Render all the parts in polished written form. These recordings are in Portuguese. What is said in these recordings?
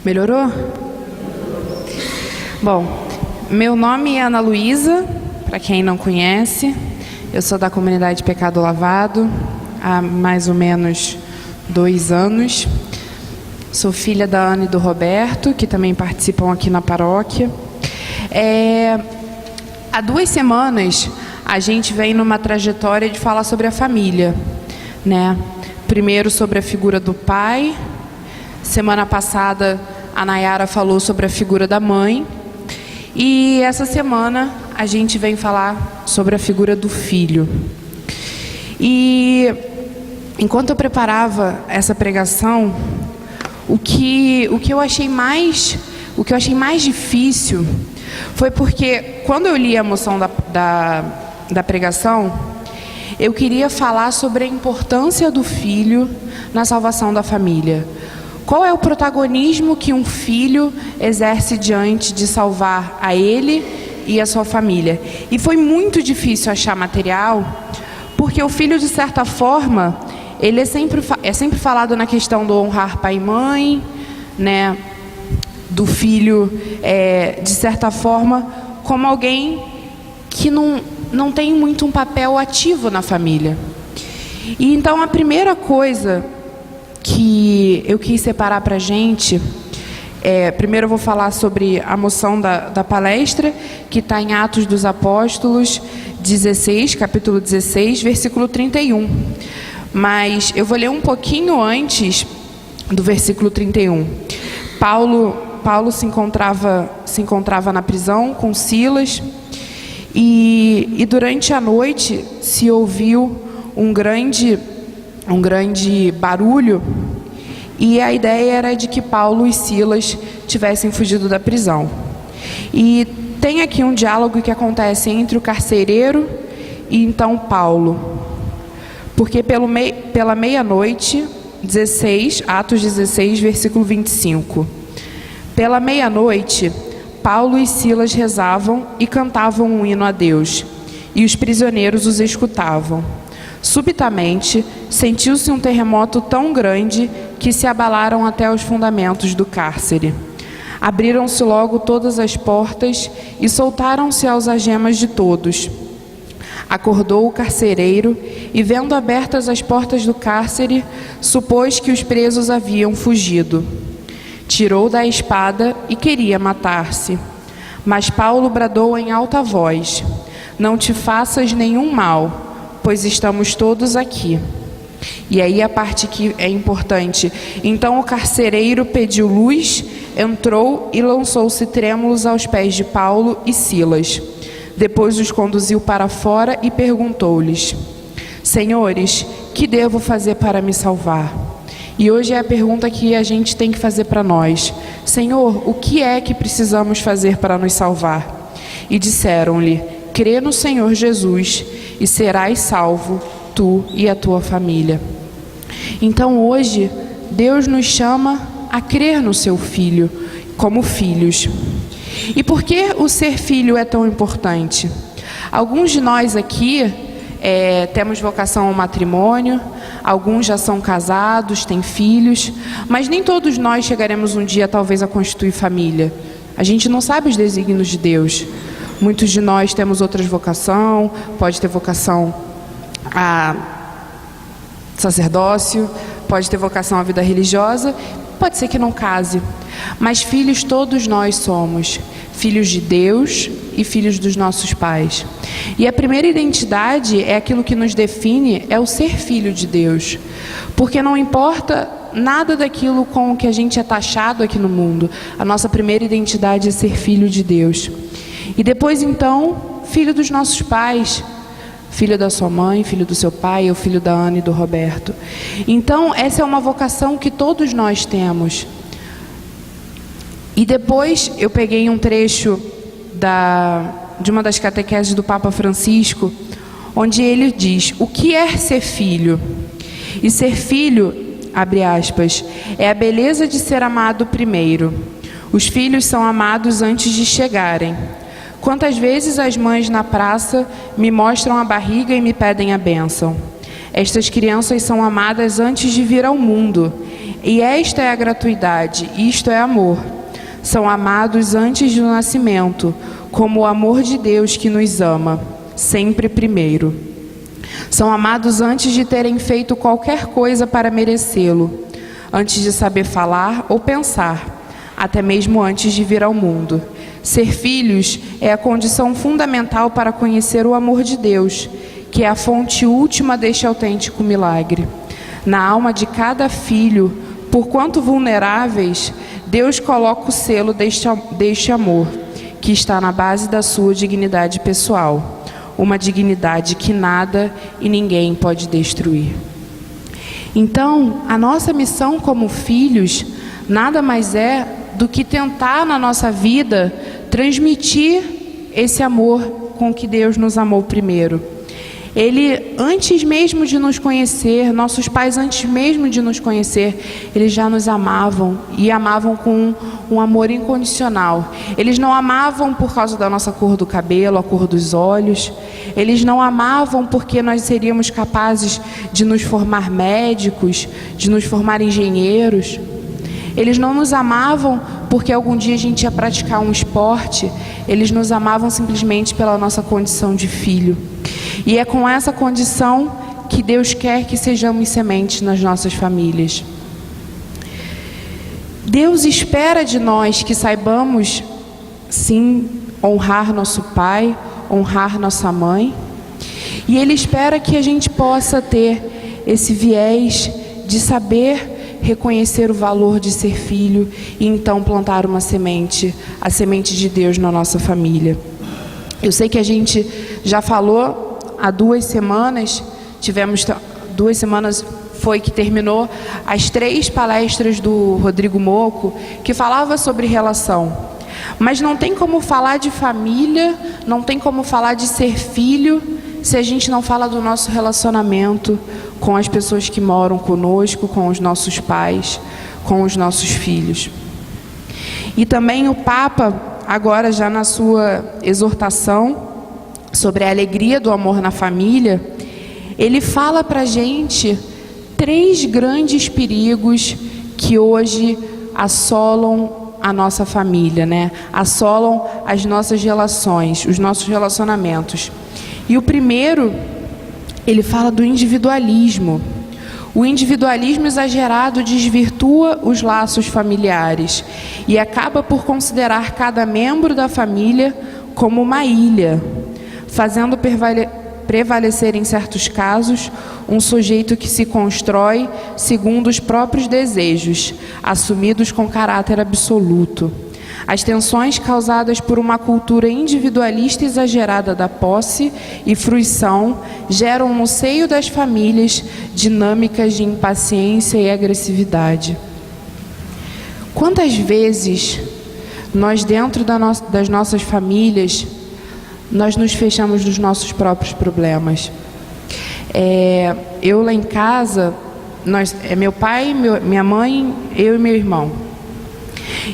Melhorou? Bom, meu nome é Ana Luísa, para quem não conhece. Eu sou da comunidade Pecado Lavado há mais ou menos 2 anos. Sou filha da Ana e do Roberto, que também participam aqui na paróquia. Há 2 semanas a gente vem numa trajetória de falar sobre a família, né? Primeiro sobre a figura do pai. Semana passada a Nayara falou sobre a figura da mãe. E essa semana a gente vem falar sobre a figura do filho. E enquanto eu preparava essa pregação, o que eu achei mais difícil foi porque quando eu li a moção da pregação, eu queria falar sobre a importância do filho na salvação da família. Qual é o protagonismo que um filho exerce diante de salvar a ele e a sua família? E foi muito difícil achar material, porque o filho, de certa forma, ele é sempre falado na questão do honrar pai e mãe, né? Do filho, de certa forma, como alguém que não tem muito um papel ativo na família. E então a primeira coisa que eu quis separar para a gente, primeiro eu vou falar sobre a moção da palestra, que está em Atos dos Apóstolos 16, capítulo 16, versículo 31. Mas eu vou ler um pouquinho antes do versículo 31. Paulo se encontrava na prisão com Silas, e durante a noite se ouviu um grande barulho, e a ideia era de que Paulo e Silas tivessem fugido da prisão. E tem aqui um diálogo que acontece entre o carcereiro e então Paulo, porque pela meia-noite, 16, Atos 16, versículo 25. Pela meia-noite, Paulo e Silas rezavam e cantavam um hino a Deus, e os prisioneiros os escutavam. Subitamente, sentiu-se um terremoto tão grande que se abalaram até os fundamentos do cárcere. Abriram-se logo todas as portas e soltaram-se as algemas de todos. Acordou o carcereiro e, vendo abertas as portas do cárcere, supôs que os presos haviam fugido. Tirou da espada e queria matar-se. Mas Paulo bradou em alta voz: "Não te faças nenhum mal, pois estamos todos aqui." E aí a parte que é importante. Então o carcereiro pediu luz, entrou e lançou-se trêmulos aos pés de Paulo e Silas. Depois os conduziu para fora e perguntou-lhes: "Senhores, que devo fazer para me salvar?" E hoje é a pergunta que a gente tem que fazer para nós: Senhor, o que é que precisamos fazer para nos salvar? E disseram-lhe: crê no Senhor Jesus e serás salvo, tu e a tua família. Então hoje, Deus nos chama a crer no seu Filho, como filhos. E por que o ser filho é tão importante? Alguns de nós aqui temos vocação ao matrimônio, alguns já são casados, têm filhos, mas nem todos nós chegaremos um dia talvez a constituir família. A gente não sabe os desígnios de Deus. Muitos de nós temos outras vocação, pode ter vocação a sacerdócio, pode ter vocação à vida religiosa, pode ser que não case. Mas filhos todos nós somos, filhos de Deus e filhos dos nossos pais. E a primeira identidade é aquilo que nos define, é o ser filho de Deus. Porque não importa nada daquilo com o que a gente é taxado aqui no mundo, a nossa primeira identidade é ser filho de Deus. E depois então, filho dos nossos pais, filho da sua mãe, filho do seu pai, ou filho da Ana e do Roberto. Então essa é uma vocação que todos nós temos. E depois eu peguei um trecho de uma das catequeses do Papa Francisco, onde ele diz: o que é ser filho? E ser filho, abre aspas, é a beleza de ser amado primeiro. Os filhos são amados antes de chegarem. Quantas vezes as mães na praça me mostram a barriga e me pedem a bênção. Estas crianças são amadas antes de vir ao mundo, E esta é a gratuidade, isto é amor. São amados antes do nascimento, como o amor de Deus que nos ama, sempre primeiro. São amados antes de terem feito qualquer coisa para merecê-lo, antes de saber falar ou pensar, até mesmo antes de vir ao mundo. Ser filhos é a condição fundamental para conhecer o amor de Deus, que é a fonte última deste autêntico milagre. Na alma de cada filho, por quanto vulneráveis, Deus coloca o selo deste amor, que está na base da sua dignidade pessoal, uma dignidade que nada e ninguém pode destruir. Então, a nossa missão como filhos nada mais é do que tentar na nossa vida transmitir esse amor com que Deus nos amou primeiro. Ele, antes mesmo de nos conhecer, nossos pais antes mesmo de nos conhecer, eles já nos amavam e amavam com um amor incondicional. Eles não amavam por causa da nossa cor do cabelo, a cor dos olhos. Eles não amavam porque nós seríamos capazes de nos formar médicos, de nos formar engenheiros. Eles não nos amavam porque algum dia a gente ia praticar um esporte. Eles nos amavam simplesmente pela nossa condição de filho. E é com essa condição que Deus quer que sejamos sementes nas nossas famílias. Deus espera de nós que saibamos, sim, honrar nosso pai, honrar nossa mãe. E Ele espera que a gente possa ter esse viés de saber reconhecer o valor de ser filho e então plantar uma semente, a semente de Deus na nossa família. Eu sei que a gente já falou há 2 semanas, tivemos 2 semanas, foi que terminou as 3 palestras do Rodrigo Moco, que falava sobre relação. Mas não tem como falar de família, não tem como falar de ser filho, se a gente não fala do nosso relacionamento com as pessoas que moram conosco, com os nossos pais, com os nossos filhos. E também o Papa, agora já na sua exortação sobre a alegria do amor na família, ele fala para a gente 3 grandes perigos que hoje assolam a nossa família, né? Assolam as nossas relações, os nossos relacionamentos. E o primeiro, ele fala do individualismo. O individualismo exagerado desvirtua os laços familiares e acaba por considerar cada membro da família como uma ilha, fazendo prevalecer em certos casos um sujeito que se constrói segundo os próprios desejos, assumidos com caráter absoluto. As tensões causadas por uma cultura individualista exagerada da posse e fruição geram no seio das famílias dinâmicas de impaciência e agressividade. Quantas vezes nós, dentro das nossas famílias, nós nos fechamos nos nossos próprios problemas? Eu lá em casa, meu pai, minha mãe, eu e meu irmão.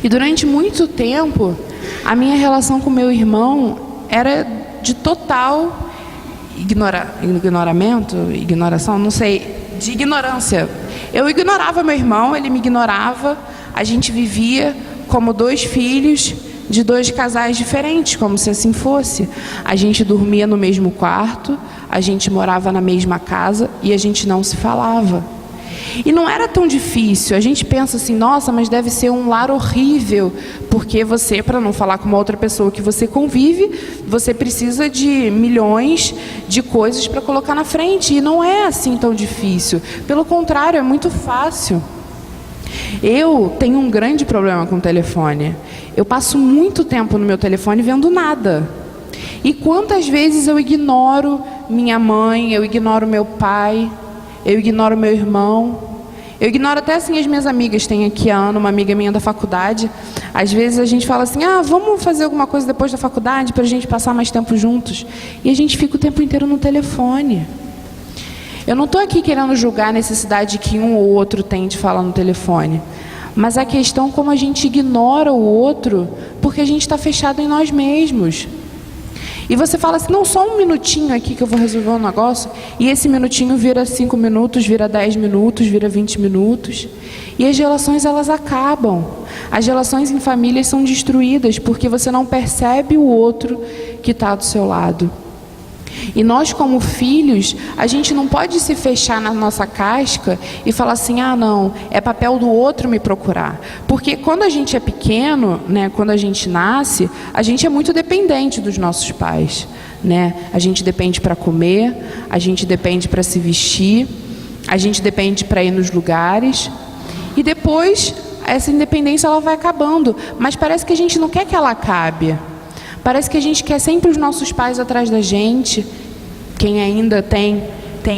E durante muito tempo, a minha relação com meu irmão era de total ignoração, não sei, de ignorância. Eu ignorava meu irmão, ele me ignorava, a gente vivia como 2 filhos de 2 casais diferentes, como se assim fosse. A gente dormia no mesmo quarto, a gente morava na mesma casa e a gente não se falava. E não era tão difícil. A gente pensa assim, nossa, mas deve ser um lar horrível, porque você, para não falar com uma outra pessoa que você convive, você precisa de milhões de coisas para colocar na frente. E não é assim tão difícil. Pelo contrário, é muito fácil. Eu tenho um grande problema com o telefone. Eu passo muito tempo no meu telefone vendo nada. E quantas vezes eu ignoro minha mãe, eu ignoro meu pai, eu ignoro meu irmão, eu ignoro até assim as minhas amigas. Tem aqui a Ana, uma amiga minha da faculdade. Às vezes a gente fala assim, vamos fazer alguma coisa depois da faculdade para a gente passar mais tempo juntos. E a gente fica o tempo inteiro no telefone. Eu não estou aqui querendo julgar a necessidade que um ou outro tem de falar no telefone. Mas a questão é como a gente ignora o outro porque a gente está fechado em nós mesmos. E você fala assim, não, só um minutinho aqui que eu vou resolver um negócio. E esse minutinho vira 5 minutos, vira 10 minutos, vira 20 minutos. E as relações, elas acabam. As relações em família são destruídas porque você não percebe o outro que está do seu lado. E nós, como filhos, a gente não pode se fechar na nossa casca e falar assim, ah, não, é papel do outro me procurar. Porque quando a gente é pequeno, né, quando a gente nasce, a gente é muito dependente dos nossos pais, né? A gente depende para comer, a gente depende para se vestir, a gente depende para ir nos lugares. E depois, essa independência ela vai acabando. Mas parece que a gente não quer que ela acabe. Parece que a gente quer sempre os nossos pais atrás da gente, quem ainda tem